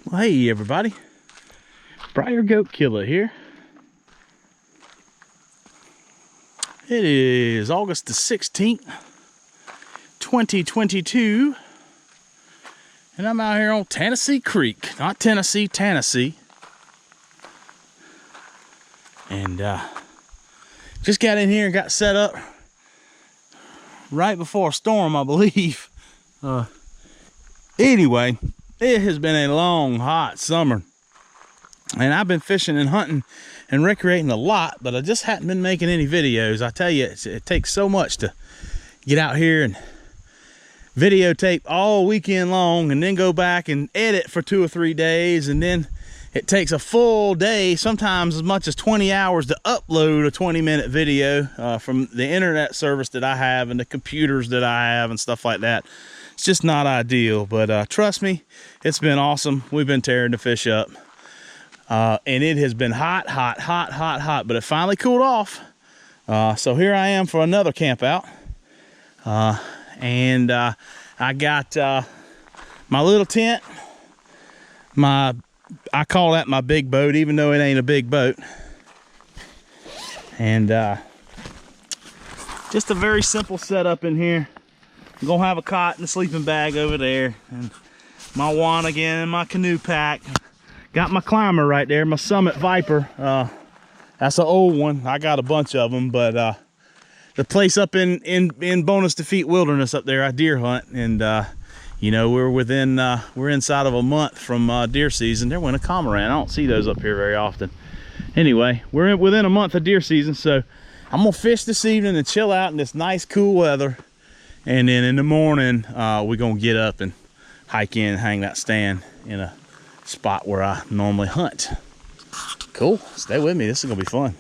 Well, hey everybody, Briar Goat Killer here. It is August the 16th, 2022, and I'm out here on Tennessee Creek, not Tennessee, Tennessee. And just got in here and got set up right before a storm, I believe. Anyway, it has been a long, hot summer, and I've been fishing and hunting and recreating a lot, but I just hadn't been making any videos. I tell you, it takes so much to get out here and videotape all weekend long and then go back and edit for 2 or 3 days, and then it takes a full day, sometimes as much as 20 hours, to upload a 20-minute video from the internet service that I have and the computers that I have and stuff like that. It's just not ideal, but trust me, it's been awesome. We've been tearing the fish up, and it has been hot, but it finally cooled off. So here I am for another camp out, and I got my little tent. I call that my big boat, even though it ain't a big boat, and just a very simple setup in here. I'm gonna have a cot and a sleeping bag over there, and my wand again, and my canoe pack. Got my climber right there, my Summit Viper. That's an old one. I got a bunch of them, but the place up in Bonus Defeat Wilderness up there, I deer hunt, and you know, we're inside of a month from deer season. There went a cormorant. I don't see those up here very often. Anyway, we're within a month of deer season, so I'm gonna fish this evening and chill out in this nice cool weather. And then in the morning, we're gonna get up and hike in and hang that stand in a spot where I normally hunt. Cool, stay with me, this is gonna be fun.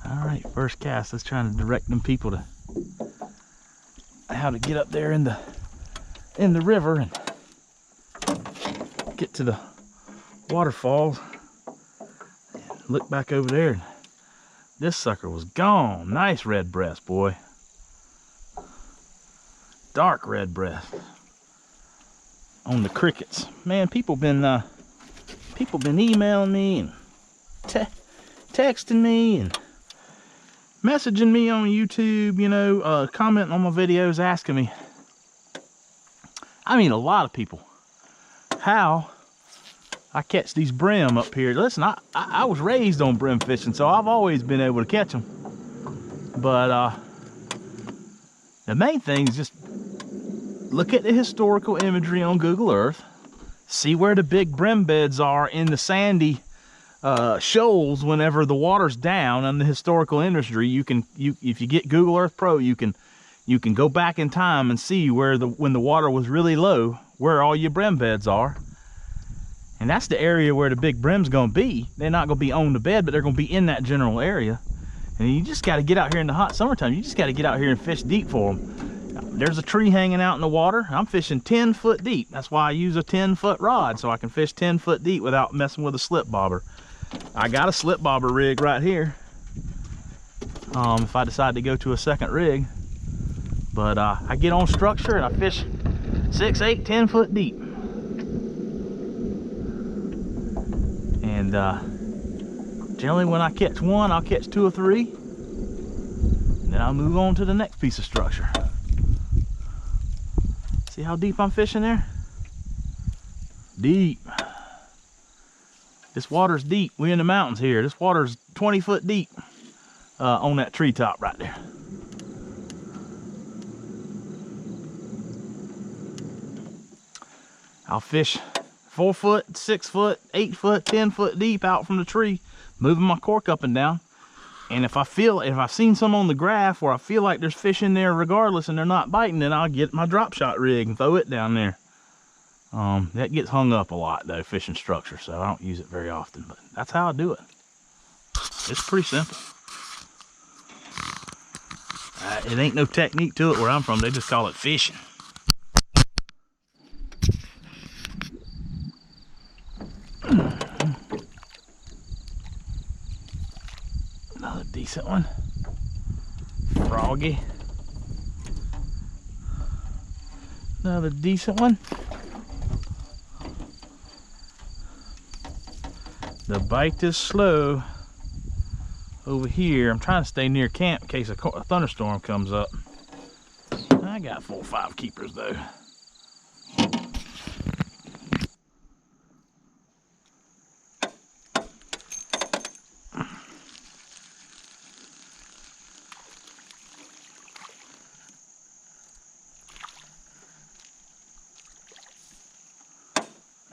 All right, first cast, let's try to direct them people to how to get up there in the river and get to the waterfalls. Look back over there. This sucker was gone. Nice red breast, boy. Dark red breast on the crickets. Man, people been emailing me and texting me and messaging me on YouTube, you know, commenting on my videos, asking me. I mean, a lot of people. How I catch these brim up here. Listen, I was raised on brim fishing, so I've always been able to catch them. But the main thing is just look at the historical imagery on Google Earth, see where the big brim beds are in the sandy shoals whenever the water's down. On the historical imagery, if you get Google Earth Pro, you can go back in time and see where when the water was really low, where all your brim beds are. And that's the area where the big brim's gonna be. They're not gonna be on the bed, but they're gonna be in that general area. And you just gotta get out here in the hot summertime. You just gotta get out here and fish deep for them. There's a tree hanging out in the water. I'm fishing 10 foot deep. That's why I use a 10-foot rod, so I can fish 10 foot deep without messing with a slip bobber. I got a slip bobber rig right here, if I decide to go to a second rig. But I get on structure and I fish 6, 8, 10 foot deep. And generally when I catch one, I'll catch 2 or 3. And then I'll move on to the next piece of structure. See how deep I'm fishing there? Deep. This water's deep. We're in the mountains here. This water's 20 foot deep on that treetop right there. I'll fish 4 foot, 6 foot, 8 foot, 10 foot deep out from the tree, moving my cork up and down. And if I've seen some on the graph where I feel like there's fish in there regardless and they're not biting, then I'll get my drop shot rig and throw it down there. That gets hung up a lot though, fishing structure, so I don't use it very often, but that's how I do it. It's pretty simple. It ain't no technique to it where I'm from. They just call it fishing. Another decent one. froggy. Another decent one. The bite is slow over here. I'm trying to stay near camp in case a thunderstorm comes up. I got 4 or 5 keepers though.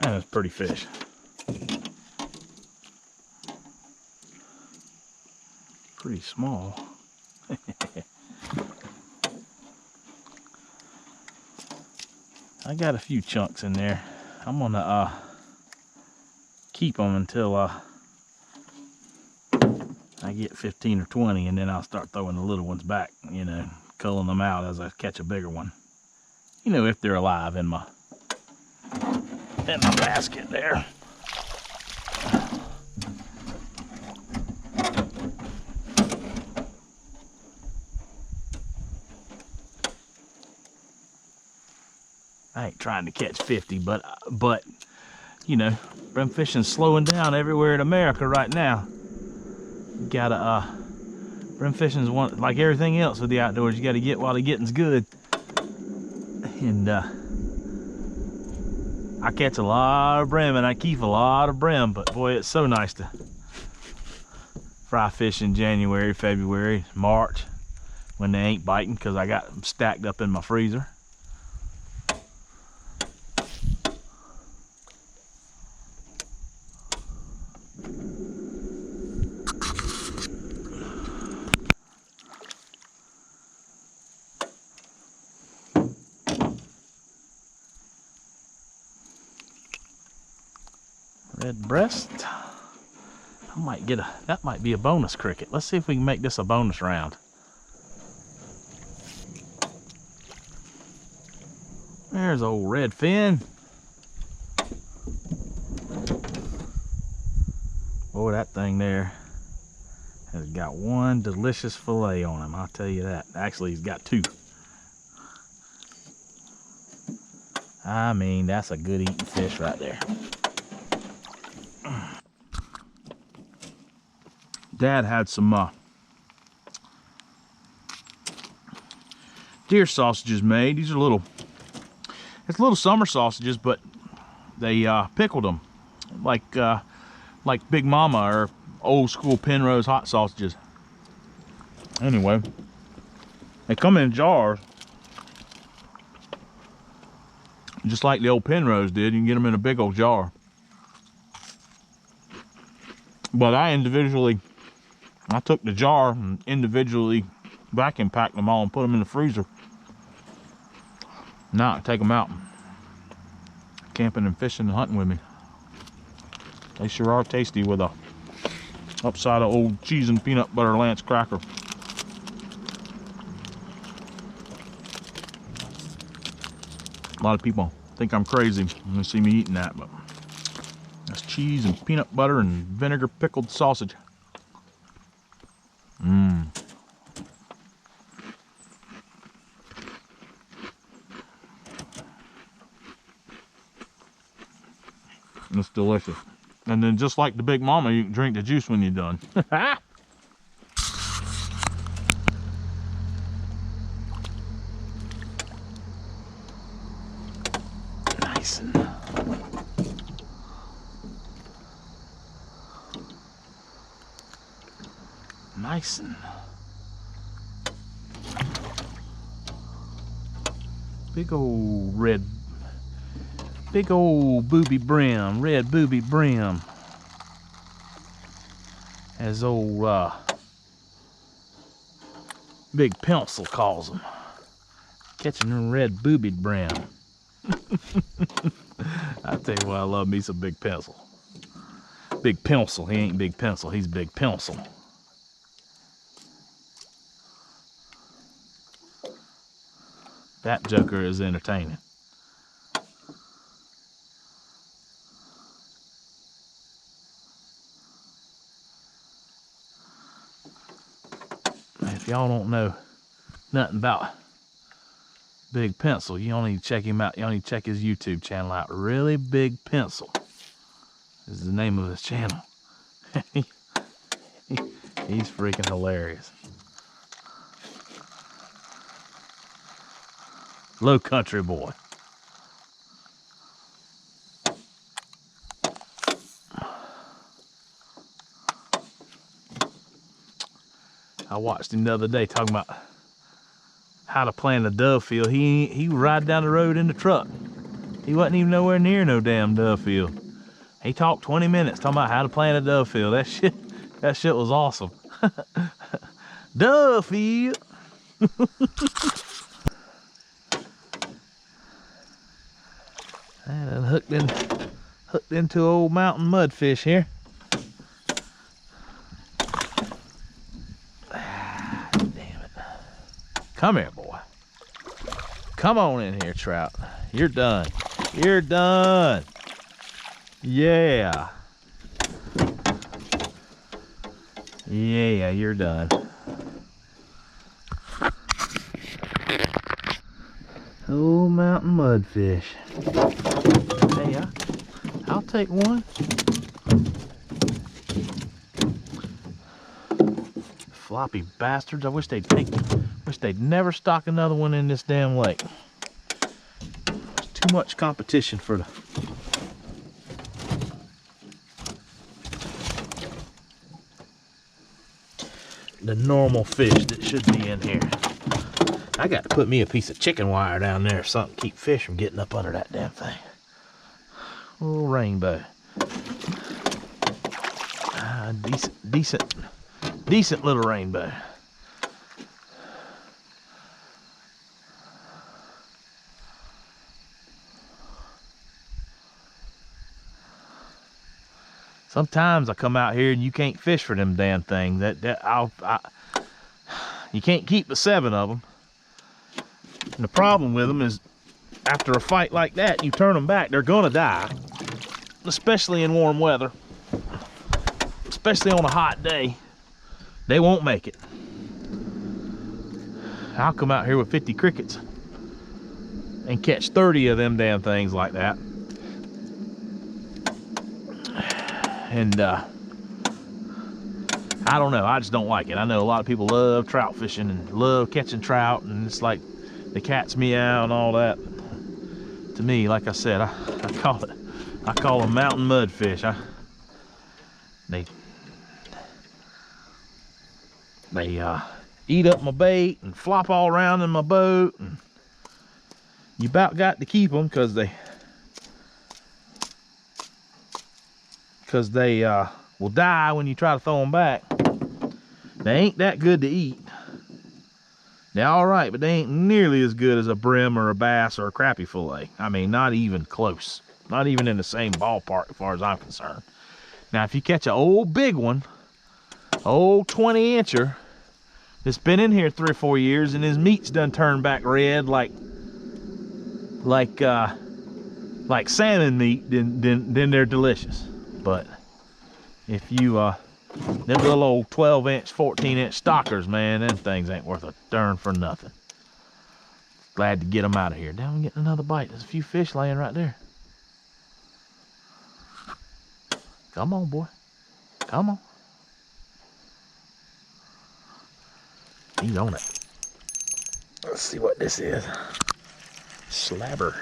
That's a pretty fish. Pretty small. I got a few chunks in there. I'm gonna keep them until I get 15 or 20, and then I'll start throwing the little ones back, you know, culling them out as I catch a bigger one. You know, if they're alive in my basket there. I ain't trying to catch 50, but you know, brim fishing's slowing down everywhere in America right now. You gotta brim fishing's one, like everything else with the outdoors, you gotta get while the getting's good. And I catch a lot of brim and I keep a lot of brim, but boy, it's so nice to fry fish in January, February, March when they ain't biting, because I got them stacked up in my freezer. Red breast. I might get that might be a bonus cricket. Let's see if we can make this a bonus round. There's old red fin. Boy, that thing there has got one delicious fillet on him, I'll tell you that. Actually, he's got 2. I mean, that's a good eating fish right there. Dad had some deer sausages made. These are it's little summer sausages, but they pickled them like Big Mama or old school Penrose hot sausages. Anyway, they come in jars, just like the old Penrose did. You can get them in a big old jar. But I took the jar and individually vacuum packed them all and put them in the freezer. Now I take them out camping and fishing and hunting with me. They sure are tasty with a upside of old cheese and peanut butter Lance cracker. A lot of people think I'm crazy when they see me eating that, but that's cheese and peanut butter and vinegar pickled sausage. Mmm. It's delicious. And then just like the Big Mama, you can drink the juice when you're done. Nice. Nice. Big old booby brim, red booby brim, as old Big Pencil calls them. Catching them red boobied brim. I tell you what, I love me some Big Pencil. Big Pencil, he ain't Big Pencil, he's Big Pencil. That joker is entertaining. If y'all don't know, nothing about Big Pencil. You don't need to check him out. You don't need to check his YouTube channel out. Really Big Pencil is the name of his channel. He's freaking hilarious. Low country boy. I watched him the other day talking about how to plant a dove field. He ride down the road in the truck. He wasn't even nowhere near no damn dove field. He talked 20 minutes talking about how to plant a dove field. That shit was awesome. Dove field. And hooked into old mountain mudfish here. Damn it. Come here, boy. Come on in here, trout. You're done. You're done. Yeah. Yeah, you're done. Old mountain mudfish. Hey, I'll take one. Floppy bastards. I wish they'd never stock another one in this damn lake. There's too much competition for the normal fish that should be in here. I got to put me a piece of chicken wire down there or something to keep fish from getting up under that damn thing. Little rainbow. Decent little rainbow. Sometimes I come out here and you can't fish for them damn things. You can't keep the 7 of them. And the problem with them is, after a fight like that, you turn them back, they're gonna die. Especially in warm weather. Especially on a hot day. They won't make it. I'll come out here with 50 crickets and catch 30 of them damn things like that. And I don't know, I just don't like it. I know a lot of people love trout fishing and love catching trout, and it's like the cat's meow and all that. To me, like I said, I call them mountain mudfish. They eat up my bait and flop all around in my boat, and you about got to keep them because they will die when you try to throw them back. They ain't that good to eat. They're all right, but they ain't nearly as good as a brim or a bass or a crappie fillet. I mean, not even close. Not even in the same ballpark as far as I'm concerned. Now, if you catch an old big one, old 20-incher, that's been in here 3 or 4 years and his meat's done turned back red like salmon meat, then they're delicious. But if you them little old 12-inch, 14-inch stockers, man, them things ain't worth a darn for nothing. Glad to get them out of here. Now I'm getting another bite. There's a few fish laying right there. Come on, boy. Come on. He's on it. Let's see what this is. Slabber.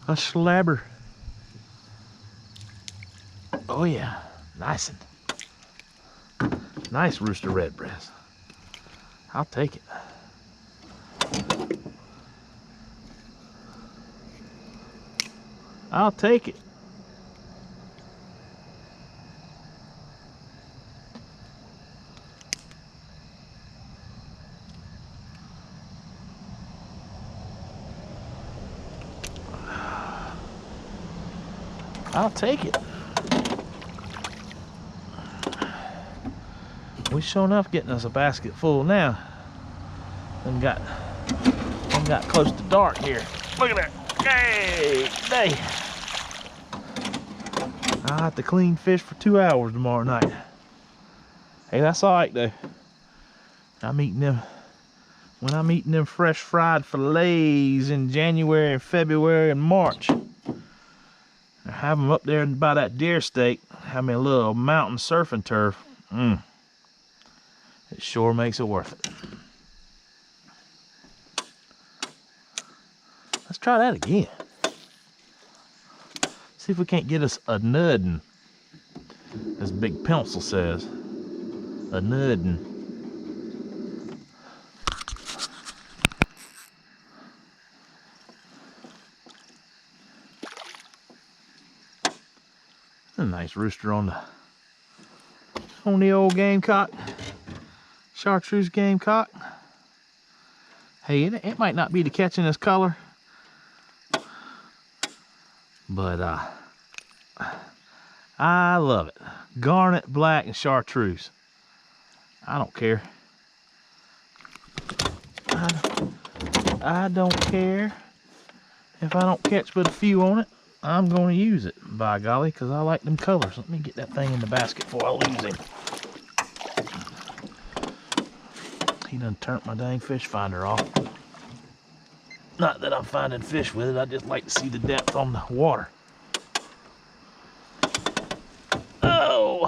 A slabber. Oh yeah, nice rooster redbreast. I'll take it. I'll take it. I'll take it. We sure enough getting us a basket full now. And got close to dark here. Look at that. Hey, day. I'll have to clean fish for 2 hours tomorrow night. Hey, that's all right though. I'm eating them, when I'm eating them fresh fried fillets in January and February and March. I have them up there by that deer steak. Have me a little mountain surfing turf. It sure makes it worth it. Let's try that again. See if we can't get us a nuddin, as Big Pencil says. A nuddin. A nice rooster on the old gamecock. Chartreuse gamecock. Hey, it might not be the catch in this color, but I love it. Garnet, black, and chartreuse. I don't care. I don't care if I don't catch but a few on it. I'm going to use it, by golly, because I like them colors. Let me get that thing in the basket before I lose him. He done turned my dang fish finder off. Not that I'm finding fish with it, I just like to see the depth on the water. Oh!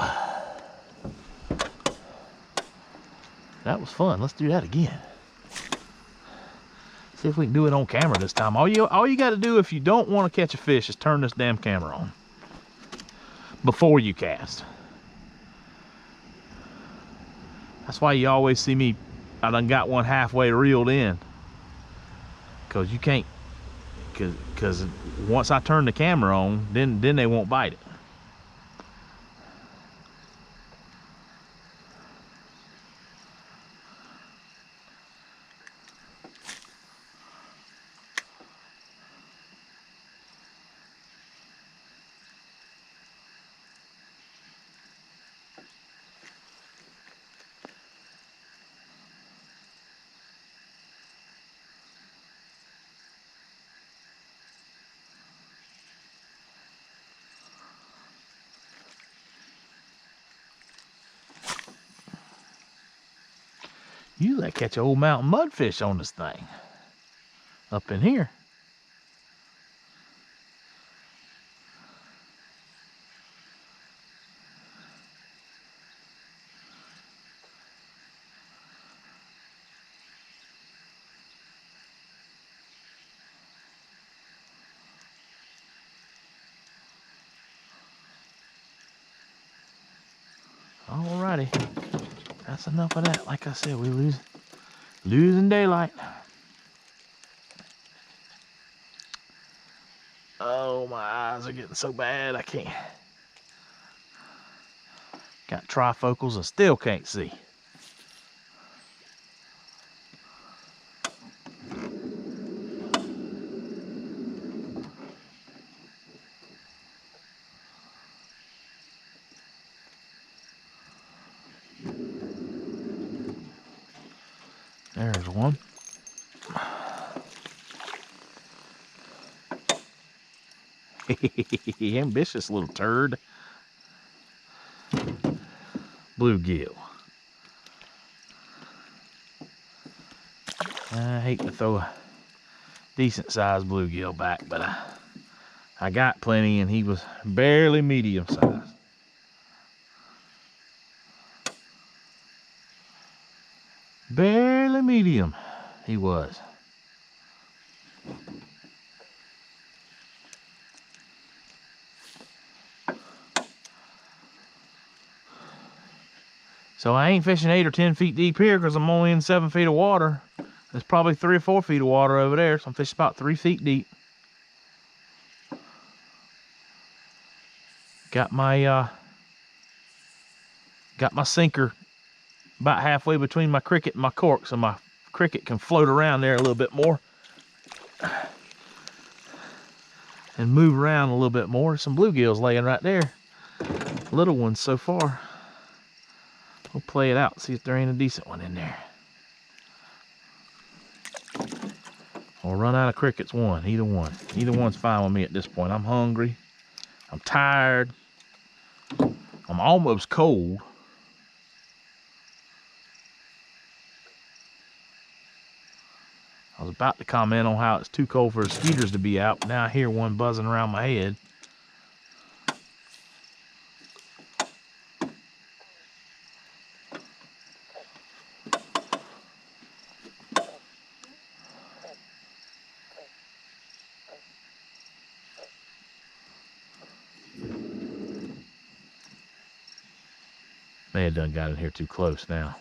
That was fun. Let's do that again. See if we can do it on camera this time. All you got to do if you don't want to catch a fish is turn this damn camera on before you cast. That's why you always see me, I done got one halfway reeled in. Because you can't, because once I turn the camera on, then they won't bite it. Usually I catch an old mountain mudfish on this thing. Up in here. Alrighty. That's enough of that. Like I said, we losing daylight. Oh, my eyes are getting so bad I can't. Got trifocals and still can't see. There's one. Ambitious little turd. Bluegill. I hate to throw a decent sized bluegill back, but I got plenty and he was barely medium sized. Barely medium he was. So I ain't fishing 8 or 10 feet deep here because I'm only in 7 feet of water. There's probably 3 or 4 feet of water over there, so I'm fishing about 3 feet deep. Got my sinker about halfway between my cricket and my cork, so my cricket can float around there a little bit more and move around a little bit more. Some bluegills laying right there, little ones so far. We'll play it out, see if there ain't a decent one in there. Or run out of crickets, either one. Either one's fine with me at this point. I'm hungry, I'm tired, I'm almost cold. I was about to comment on how it's too cold for the skeeters to be out, but now I hear one buzzing around my head. May have done got in here too close now.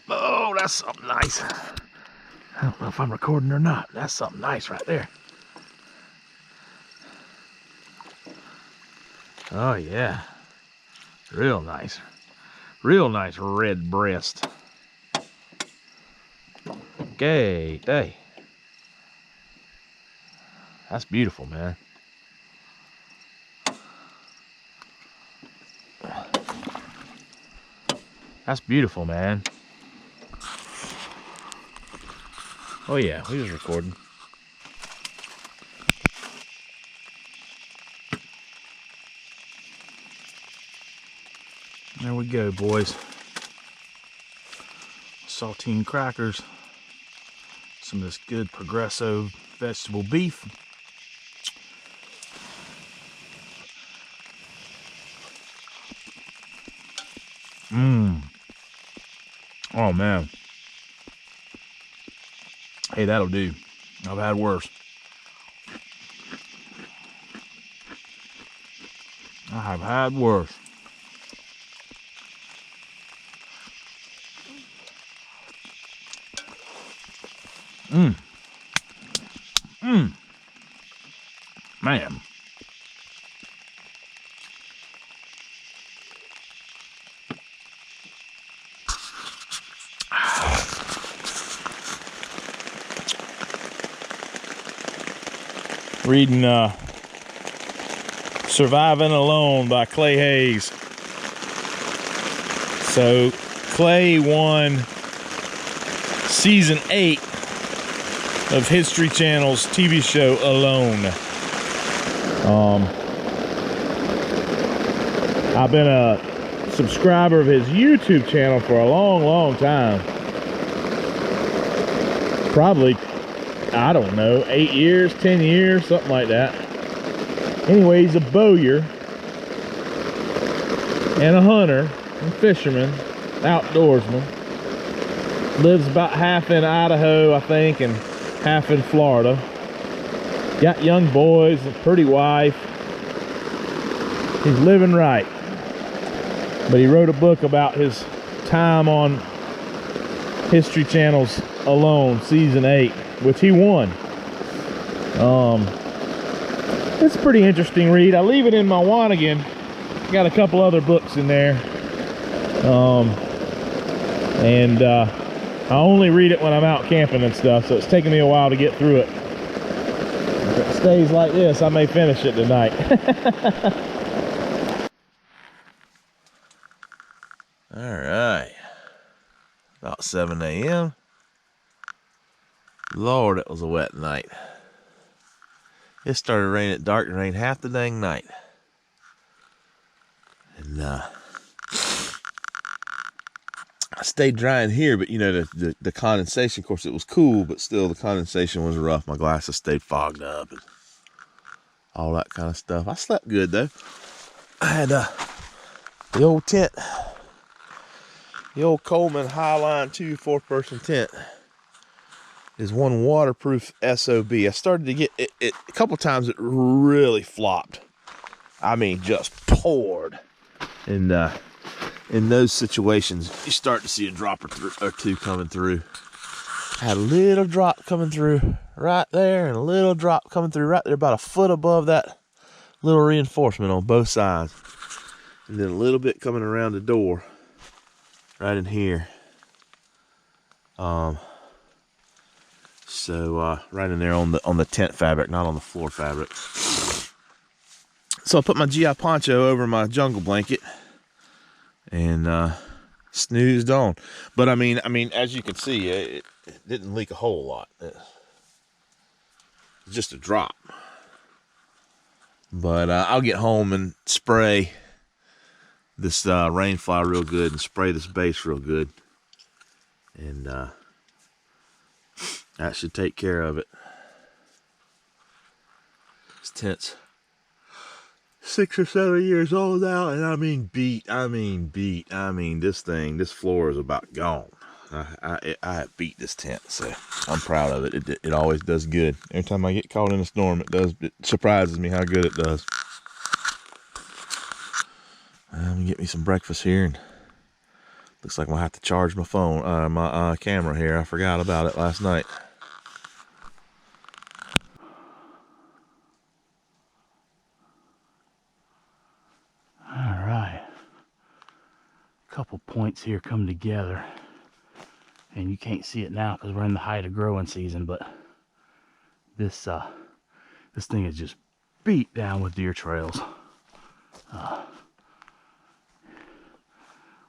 Oh, that's something nice. I don't know if I'm recording or not. That's something nice right there. Oh yeah, real nice red breast. Okay, hey, that's beautiful, man. That's beautiful, man. Oh yeah, we was recording. There we go, boys. Saltine crackers. Some of this good Progresso vegetable beef. Mmm. Oh man. Hey, that'll do. I've had worse. I have had worse. Mmm. Mmm. Man. Reading Surviving Alone by Clay Hayes. So Clay won season 8 of History Channel's TV show Alone. I've been a subscriber of his YouTube channel for a long time. Probably, I don't know, 8 years, 10 years, something like that. Anyway, he's a bowyer and a hunter and fisherman, outdoorsman. Lives about half in Idaho, I think, and half in Florida. Got young boys, a pretty wife. He's living right. But he wrote a book about his time on History Channel's Alone, season 8, which he won. It's a pretty interesting read. I leave it in my Wanigan. Got a couple other books in there. I only read it when I'm out camping and stuff, so it's taking me a while to get through it. If it stays like this, I may finish it tonight. All right. About 7 a.m. Lord, it was a wet night. It started raining at dark and rained half the dang night. And I stayed dry in here, but you know, the condensation, of course, it was cool, but still the condensation was rough. My glasses stayed fogged up and all that kind of stuff. I slept good though. I had the old tent, the old Coleman Highline 2 4-person tent. Is one waterproof SOB. I started to get it a couple times. It really flopped. I mean, just poured. And in those situations, you start to see a drop or two coming through. Had a little drop coming through right there, and a little drop coming through right there, about a foot above that little reinforcement on both sides. And then a little bit coming around the door right in here. So right in there on the tent fabric, not on the floor fabric. So I put my GI poncho over my jungle blanket and snoozed on. But I mean, as you can see, it didn't leak a whole lot. It's just a drop. But I'll get home and spray this rain fly real good and spray this base real good. And that should take care of it. This tent's 6 or 7 years old now, and I mean beat. This floor is about gone. I beat this tent, so I'm proud of it. It always does good. Every time I get caught in a storm, it surprises me how good it does. Let me get me some breakfast here, and looks like I'm gonna have to charge my phone, my camera here. I forgot about it last night. All right, a couple points here come together, and you can't see it now because we're in the height of growing season, but this thing is just beat down with deer trails.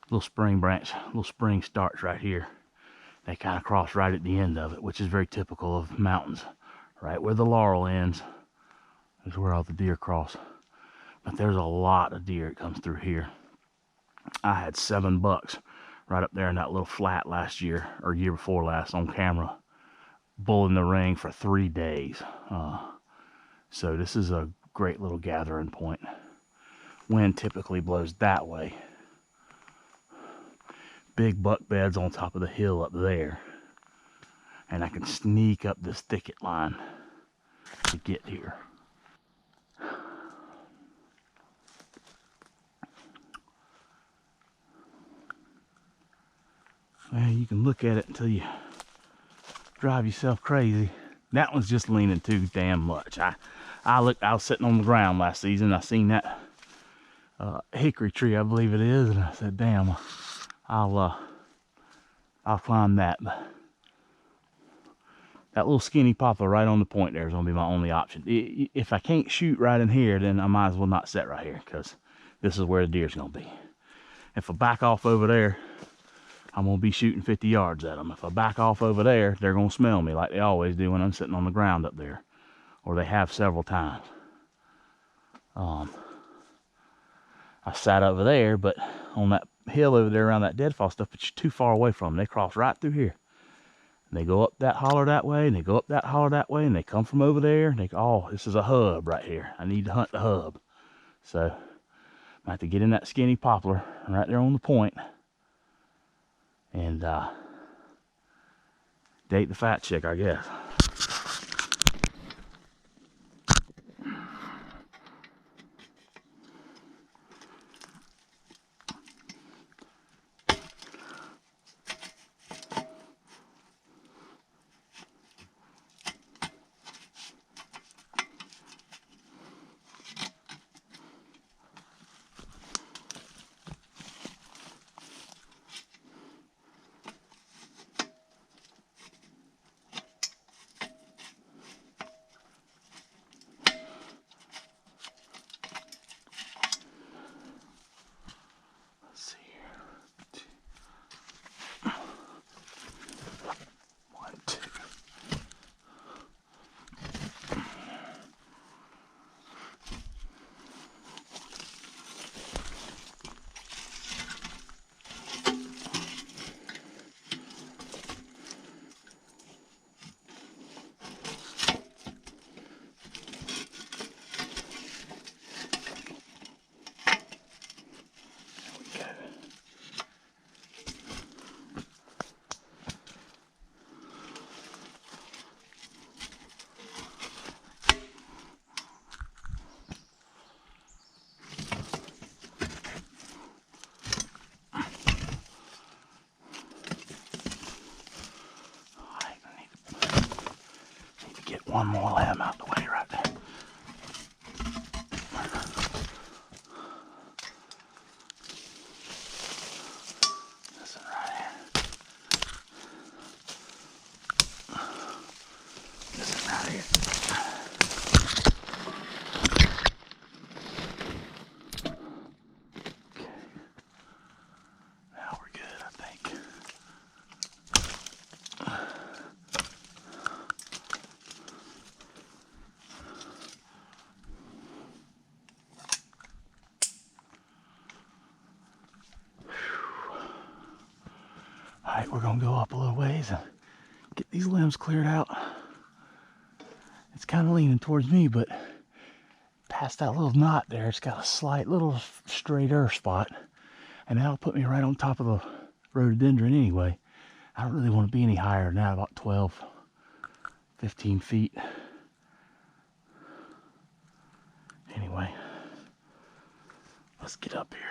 Little spring branch, little spring starts right here. They kind of cross right at the end of it, which is very typical of mountains. Right where the laurel ends is where all the deer cross. But there's a lot of deer that comes through here. I had 7 bucks right up there in that little flat last year, or year before last, on camera. Bull in the ring for 3 days. So this is a great little gathering point. Wind typically blows that way. Big buck beds on top of the hill up there. And I can sneak up this thicket line to get here. Well, you can look at it until you drive yourself crazy. That one's just leaning too damn much. I was sitting on the ground last season. I seen that hickory tree, I believe it is, and I said, "Damn, I'll climb that." But that little skinny poplar right on the point there is gonna be my only option. If I can't shoot right in here, then I might as well not sit right here, because this is where the deer's gonna be. If I back off over there, I'm gonna be shooting 50 yards at them. If I back off over there, they're gonna smell me like they always do when I'm sitting on the ground up there, or they have several times. I sat over there, but on that hill over there around that deadfall stuff, but you're too far away from them. They cross right through here. And they go up that holler that way, and they go up that holler that way, and they come from over there, and they go, "Oh, this is a hub right here. I need to hunt the hub." So I have to get in that skinny poplar right there on the point and date the fat chick, I guess. one more limb out the way right there. This one right here. This one right here. Okay. Now we're good, I think. Alright, we're gonna go up a little ways and get these limbs cleared out. It's kind of leaning towards me, but past that little knot there, it's got a slight little straighter spot, and that'll put me right on top of the rhododendron anyway. I don't really want to be any higher than that, about 12, 15 feet. Anyway, let's get up here.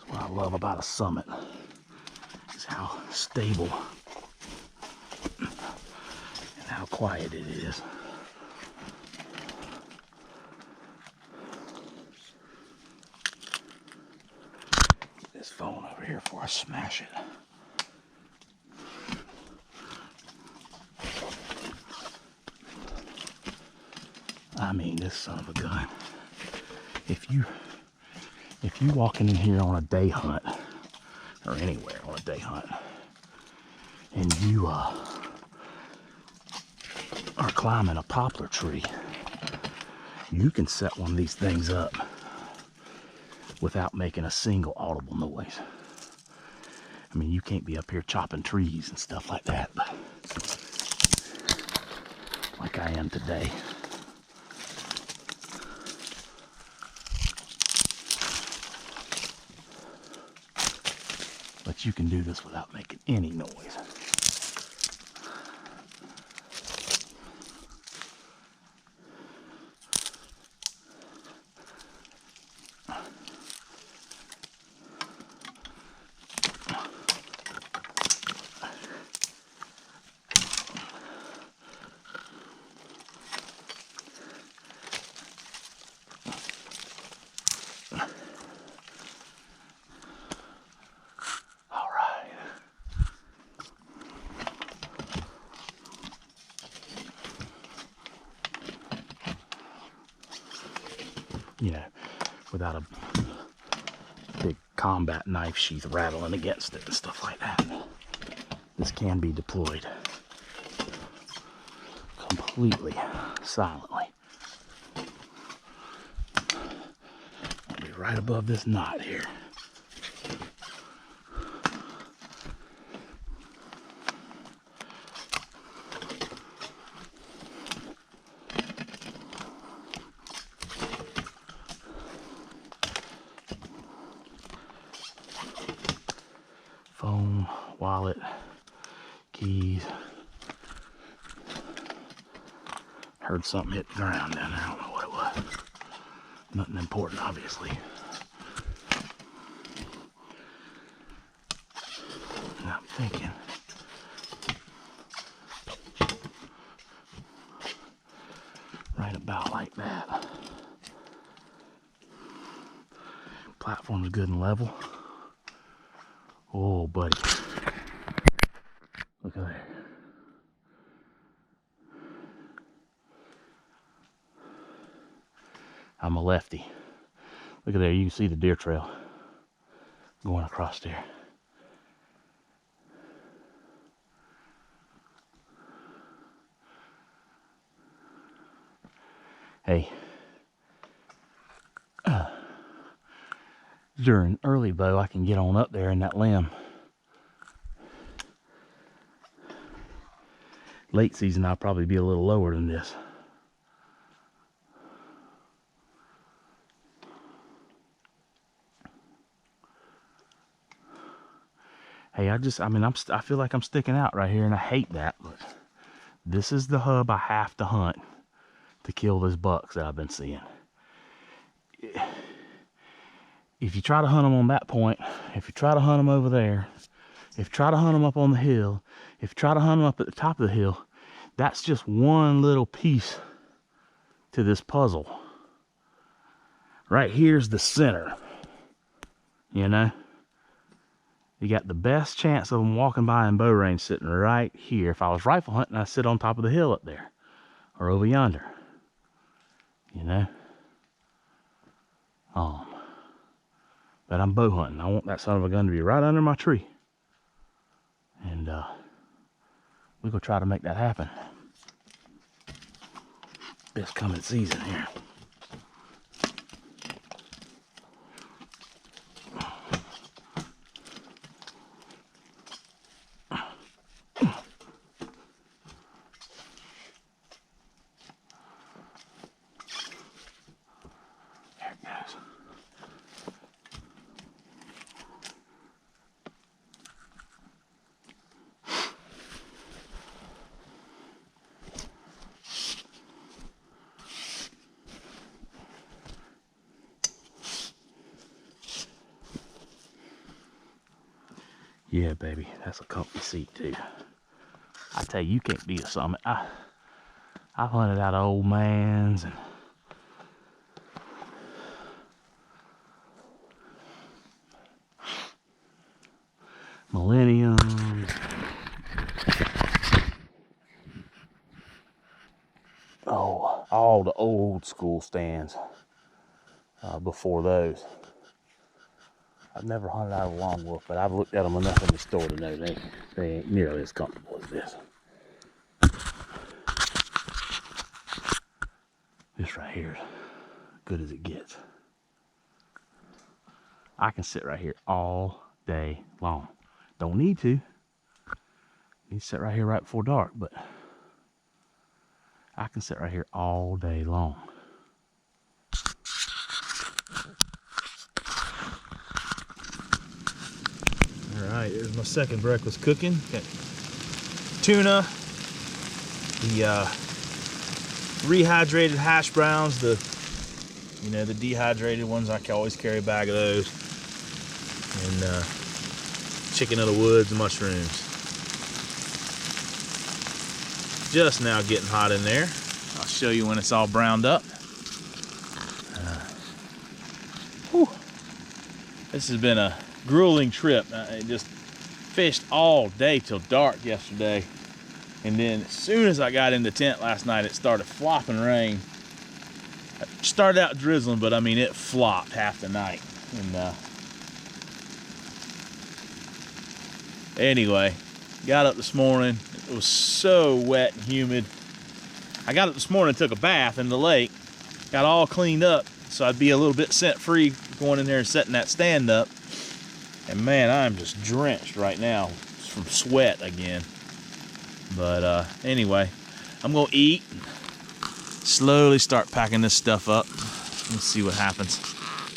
What I love about a summit is how stable and how quiet it is. Get this phone over here before I smash it. I mean, this son of a gun. If you walking in here on a day hunt, or anywhere on a day hunt, and you are climbing a poplar tree, you can set one of these things up without making a single audible noise. I mean, you can't be up here chopping trees and stuff like that, but like I am today. But you can do this without making any noise. You know, without a big combat knife sheath rattling against it and stuff like that. This can be deployed completely silently. I'll be right above this knot here. Phone, wallet, keys. Heard something hit the ground down there. I don't know what it was. Nothing important, obviously. And I'm thinking, right about like that. Platform's good and level. Oh, buddy. Look at there. I'm a lefty. Look at there, you can see the deer trail going across there. Hey, during early bow, I can get on up there in that limb Late season, I'll probably be a little lower than this. Hey, I feel like I'm sticking out right here, and I hate that, but this is the hub I have to hunt to kill those bucks that I've been seeing. If you try to hunt them on that point, if you try to hunt them over there, if you try to hunt them up on the hill, if you try to hunt them up at the top of the hill, that's just one little piece to this puzzle. Right here's the center, you know? You got the best chance of them walking by in bow range sitting right here. If I was rifle hunting, I'd sit on top of the hill up there or over yonder, you know? But I'm bow hunting. I want that son of a gun to be right under my tree. And we're gonna try to make that happen this coming season here. Yeah, baby, that's a comfy seat too. I tell you, you can't beat a Summit. I've hunted out of Old Man's and Millenniums. Oh, all the old school stands before those. I've never hunted out of a long wolf, but I've looked at them enough in the store to know they ain't nearly as comfortable as this. This right here is good as it gets. I can sit right here all day long. Don't need to. Need to sit right here right before dark, but I can sit right here all day long. Alright, here's my second breakfast cooking. Got tuna, the rehydrated hash browns, the dehydrated ones. I can always carry a bag of those. And chicken of the woods and mushrooms. Just now getting hot in there. I'll show you when it's all browned up. This has been a grueling trip. I just fished all day till dark yesterday, and then as soon as I got in the tent last night, it started flopping rain. It started out drizzling, but I mean it flopped half the night. And anyway, got up this morning. It was so wet and humid. I got up this morning, took a bath in the lake, got all cleaned up so I'd be a little bit scent free going in there and setting that stand up. And man, I'm just drenched right now from sweat again. But anyway, I'm gonna eat and slowly start packing this stuff up. Let's see what happens.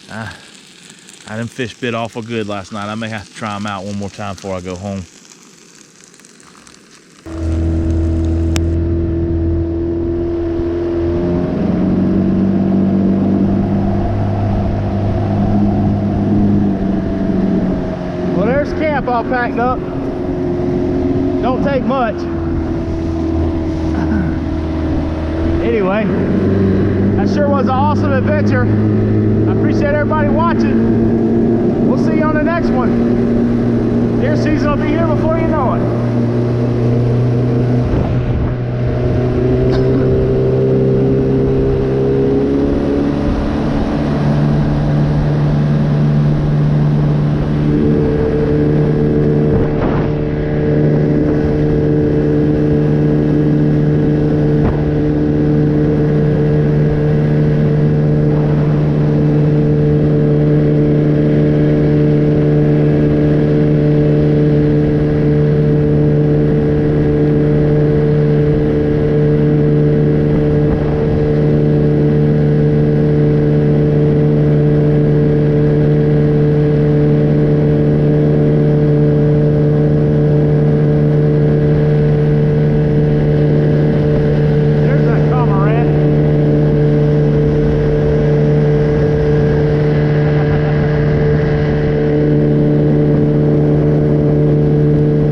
Them fish bit awful good last night. I may have to try them out one more time before I go home. All packed up. Don't take much. Anyway, that sure was an awesome adventure. I appreciate everybody watching. We'll see you on the next one. Deer season will be here before you know it.